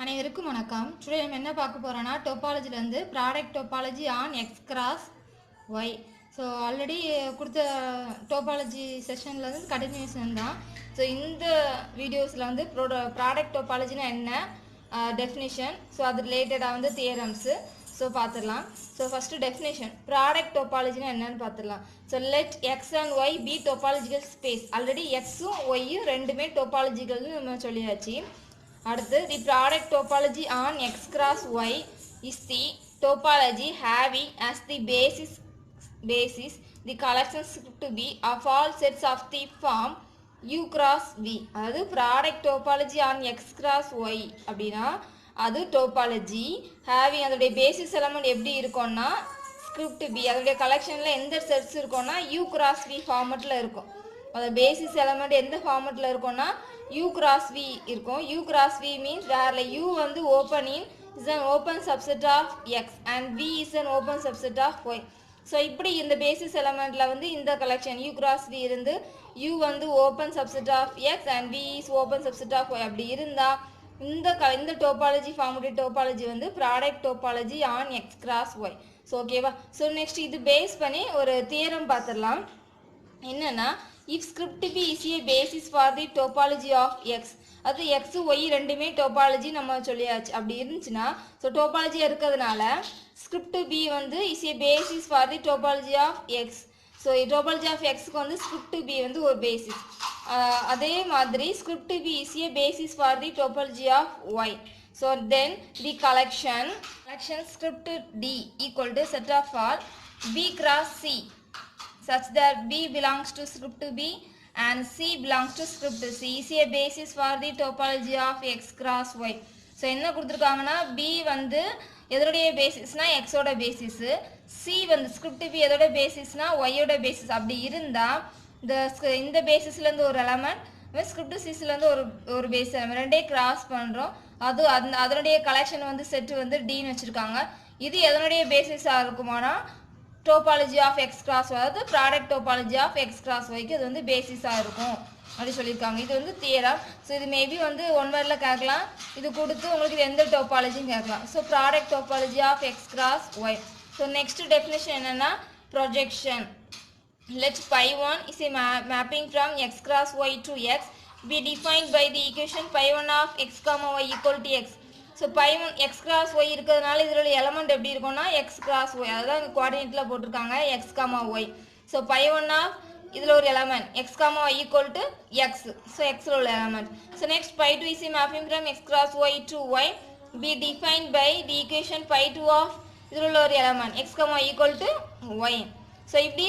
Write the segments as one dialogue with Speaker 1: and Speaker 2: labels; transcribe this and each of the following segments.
Speaker 1: அனைவருக்கும் வணக்கம். டுடே நம்ம என்ன பார்க்க போறோம்னா டோபாலஜில இருந்து product topology on X cross Y. So already கொடுத்த டோபாலஜி செஷன்ல இருந்து கண்டினியூஷன் தான். ஸோ இந்த வீடியோஸில் வந்து ப்ராடக்ட் டோபாலஜினா என்ன, டெஃபினிஷன், ஸோ அது ரிலேட்டடாக வந்து தியரம்ஸு ஸோ பார்த்துடலாம். ஸோ ஃபஸ்ட்டு டெஃபினேஷன், ப்ராடக்ட் டோபாலஜினா என்னன்னு பார்த்துடலாம். So let X and Y be topological space. Already எக்ஸும் ஒய்யும் ரெண்டுமே டோபாலஜிக்கல்னு நம்ம சொல்லியாச்சு. அடுத்து the product topology on X cross Y is the topology having as the basis the collection to be of all sets of the form u cross v. அதாவது product topology on X cross Y அப்படின்னா அது topology having அதோடைய basis element எப்படி இருக்கும்னா script B, அதோடைய கலெக்ஷனில் எந்த sets இருக்கும்னா u cross v ஃபார்மெட்டில் இருக்கும். அதோட பேசிஸ் எலமெண்ட் எந்த ஃபார்மெட்டில் இருக்கும்னா u cross v இருக்கும். u cross v means where u வந்து opening is an open subset of x and v is an open subset of y. So இப்படி இந்த basis எலமெண்ட்ல வந்து இந்த கலெக்ஷன் u cross v இருந்து u வந்து open subset of x and v is open subset of y அப்படி இருந்தா இந்த டோபாலஜி ஃபார்முடைய டோபாலஜி வந்து product topology on X cross Y. So ஓகேவா. ஸோ நெக்ஸ்ட் இது பேஸ் பண்ணி ஒரு தியரம் பார்த்துடலாம். என்னன்னா if script b is a basis for the topology of x, அது x y ரெண்டுமே டோபாலஜி நம்ம சொல்லியாச்சு. அப்படி இருந்துச்சுன்னா ஸோ டோபாலஜி இருக்கிறதுனால script b வந்து is a basis for the topology of x. So topology of எக்ஸுக்கு வந்து script b வந்து ஒரு பேசிஸ். அதே மாதிரி script b is a basis for the topology of y. So then the collection script d equal to set of all b cross c such that b belongs to script b and c belongs to script c is a basis for the topology of x cross y. So என்ன கொடுத்துருக்காங்கன்னா b வந்து எதோடைய பேசிஸ்னா எக்ஸோட basis, C வந்து script B எதோட பேசிஸ்னா ஒய்யோட basis. அப்படி இருந்தால் இந்த பேசிஸ்லேருந்து ஒரு எலமெண்ட் ஸ்கிரிப்ட் சிஸ்லேருந்து ஒரு பேசிஸ் எலமெண்ட் ரெண்டே கிராஸ் பண்ணுறோம். அதனுடைய கலெக்ஷன் வந்து செட்டு வந்து டின்னு வச்சுருக்காங்க. இது எதனுடைய பேசிஸாக இருக்குமானா topology of X cross Y, அதாவது product topology of X cross ஒய்க்கு இது வந்து பேசிஸாக இருக்கும் அப்படி சொல்லியிருக்காங்க. இது வந்து தியரம். ஸோ இது மேபி வந்து ஒன் வேர்டில் கேட்கலாம், இது கொடுத்து உங்களுக்கு இது எந்த டோபாலஜின்னு கேட்கலாம். So product topology of X cross Y. So next definition என்னென்னா projection. Let π1 is a mapping from x cross y to x be defined by the equation π1 of x, y equal to x. So π1 x cross y இருக்கிறதுனால இதோட element எப்படி இருக்கும்னா x cross y, அதுதான் கோஆர்டினேட்டில் போட்டிருக்காங்க x, y. So π1 of இதில் ஒரு element x, y equal to x. So xல உள்ள element. So next π2 is a mapping from x cross y to y be defined by the equation π2 of இதில் உள்ள ஒரு element x, y equal to y. So இப்படி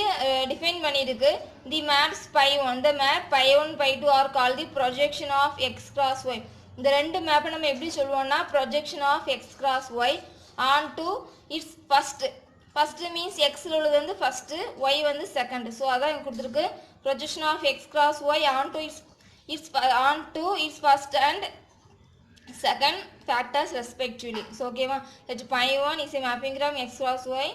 Speaker 1: define பண்ணியிருக்கு. தி maps π1, the map π1 π2 are called the projection of x cross y. இந்த ரெண்டு மேப்பை நம்ம எப்படி சொல்லுவோம்னா projection of X cross y on to its first means எக்ஸில் உள்ளது வந்து ஃபஸ்ட்டு, ஒய் வந்து செகண்ட். ஸோ அதான் இங்கே கொடுத்துருக்கு. Projection of X cross y on to its first and second factors respectively. So ஓகேவா. Let π1 is a mapping from x cross Y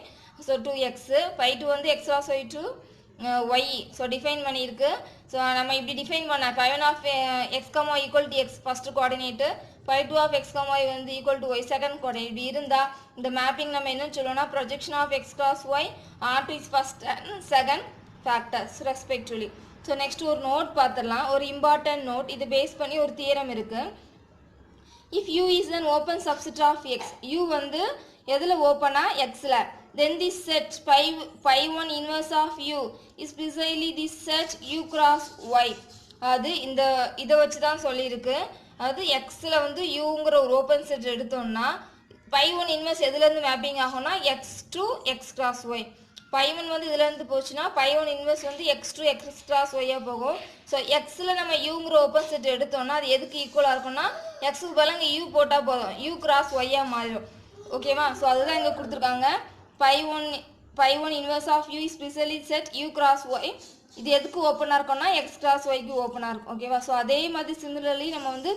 Speaker 1: so to x, π2 வந்து x cross y to y. So define பண்ணியிருக்கு. So நம்ம இப்படி define பண்ண π1 of x, y equal to x first coordinate, π2 of x, y வந்து equal to y second coordinate. இப்படி இருந்தால் இந்த mapping நம்ம என்ன சொல்லுவோம்னா projection of X cross y on to its first and second factors respectively. So next ஒரு note பார்த்துடலாம், ஒரு இம்பார்ட்டன்ட் நோட். இது பேஸ் பண்ணி ஒரு தியரம் இருக்குது. If u is an open subset of x, u வந்து எதில் ஓப்பனா எக்ஸில், then this set π1 inverse of u is precisely this set u cross y. அது இதை வச்சு தான் சொல்லியிருக்கு. அது எக்ஸில் வந்து யூங்கிற ஒரு ஓப்பன் செட் எடுத்தோம்னா π1 இன்வெர்ஸ் எதுலேருந்து மேப்பிங் ஆகும்னா x to x cross y. π1 வந்து இதுலேருந்து போச்சுன்னா π1 இன்வெர்ஸ் வந்து எக்ஸ் டு எக்ஸ் கிராஸ் ஒய்யாக போகும். ஸோ எக்ஸில் நம்ம யூங்கிற ஓப்பன் செட் எடுத்தோம்னா அது எதுக்கு ஈக்குவலாக இருக்கும்னா எக்ஸுக்கு பதிலாக இங்கே யூ போட்டால் போதும், யூ கிராஸ் ஒய்யாக மாறிடும். ஓகேவா. ஸோ அதுதான் இங்கே கொடுத்துருக்காங்க. π1 inverse of U is specially set U cross Y. இது எதுக்கு ஓப்பனாக இருக்கும்னா எக்ஸ் கிராஸ் ஒய்க்கு ஓப்பனாக இருக்கும். ஓகேவா. ஸோ அதே மாதிரி சிமிலர்லி நம்ம வந்து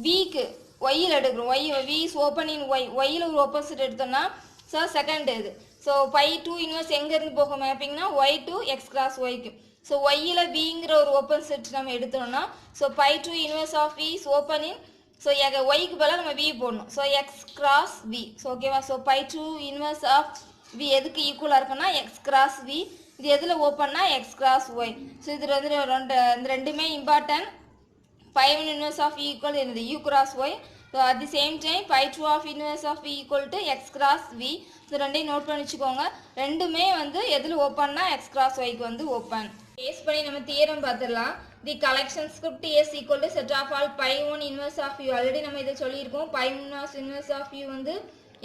Speaker 1: விக்கு ஒய்யில் எடுக்கிறோம். வி இஸ் ஓப்பன் இன் ஒய்யில் ஒரு ஓப்பன் செட் எடுத்தோம்னா ஸோ செகண்ட் இது. ஸோ π2 இன்வெர்ஸ் எங்கேருந்து போகும் மேப்பிங்னா ஒய் டு எக்ஸ் கிராஸ் ஒய்க்கு. ஸோ ஒய்யில் விங்கிற ஒரு ஓப்பன் செட் நம்ம எடுத்தோம்னா so π2 inverse of V is open in so ஒய்க்கு பதிலாக நம்ம வி போடணும். So x cross V. So ஓகேவா. So pi two inverse of V எதுக்கு ஈக்குவலாக இருக்குன்னா எக்ஸ் கிராஸ் வி. இது எதில் ஓப்பன்னா எக்ஸ் கிராஸ் ஒய். ஸோ இது வந்து இந்த ரெண்டுமே important. Pi one inverse of V equal என்னது U cross Y. So at the same time pi two of inverse of V equal to x cross V. So ரெண்டையும் note பண்ணி வச்சுக்கோங்க. ரெண்டுமே வந்து எதில் ஓப்பன்னா எக்ஸ் கிராஸ் ஒய்க்கு வந்து ஓப்பன். பேஸ் பண்ணி நம்ம தியரம் பார்த்துடலாம். The collection script S equal to set of all pi one inverse of U. ஆல்ரெடி நம்ம இதை சொல்லியிருக்கோம். Pi one inverse of U வந்து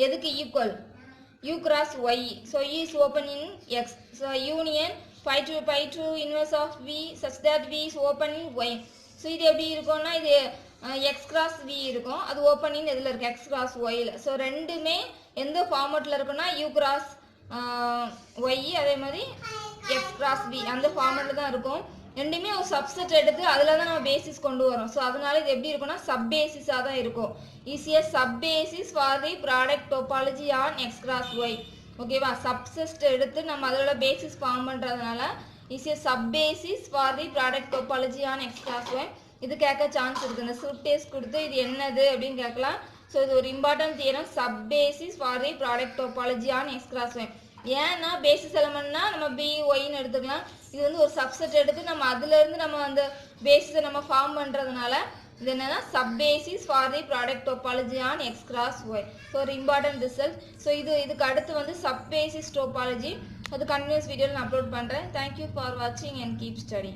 Speaker 1: எதுக்கு equal u cross y. So u is open in x. So union pi 2 inverse of v such that v is open in y. So இது எப்படி இருக்கும்னா இது x cross v இருக்கும். அது open in எதில் இருக்கு x cross y ல. So ரெண்டுமே எந்த ஃபார்மேட்டில் இருக்குன்னா u cross y அதே மாதிரி x cross v அந்த ஃபார்மேட்டில் தான் இருக்கும். ரெண்டுமே ஒரு சப்செட் எடுத்து அதில் தான் நம்ம பேசிஸ் கொண்டு வரோம். ஸோ அதனால இது எப்படி இருக்கும்னா சப் பேசிஸாக தான் இருக்கும். Is a sub basis for the product topology on X cross Y. ஓகேவா. சப்செட் எடுத்து நம்ம அதோட பேசிஸ் ஃபார்ம் பண்ணுறதுனால is a sub basis for the product topology on X cross Y. இது கேட்க சான்ஸ் இருக்குது. இந்த ஸ்கிரிப்ட் டெஸ்ட் கொடுத்து இது என்னது அப்படின்னு கேட்கலாம். ஸோ இது ஒரு important theorem. Sub basis for the product topology on X cross Y. ஏன்னா பேசிஸ் எலமெண்ட்னா நம்ம பி ஒய்ன்னு எடுத்துக்கலாம். இது வந்து ஒரு சப்செட் எடுத்து நம்ம அதுலேருந்து நம்ம அந்த பேசிஸை நம்ம ஃபார்ம் பண்ணுறதுனால இது என்னன்னா sub basis for the product topology on X cross Y. So ஒரு இம்பார்ட்டன்ட் ரிசல்ட். ஸோ இதுக்கு அடுத்து வந்து சப் பேசிஸ் டோபாலஜி அது கண்டினியூஸ் வீடியோவில் நான் அப்லோட் பண்ணுறேன். தேங்க்யூ ஃபார் வாட்சிங் அண்ட் கீப் ஸ்டடி.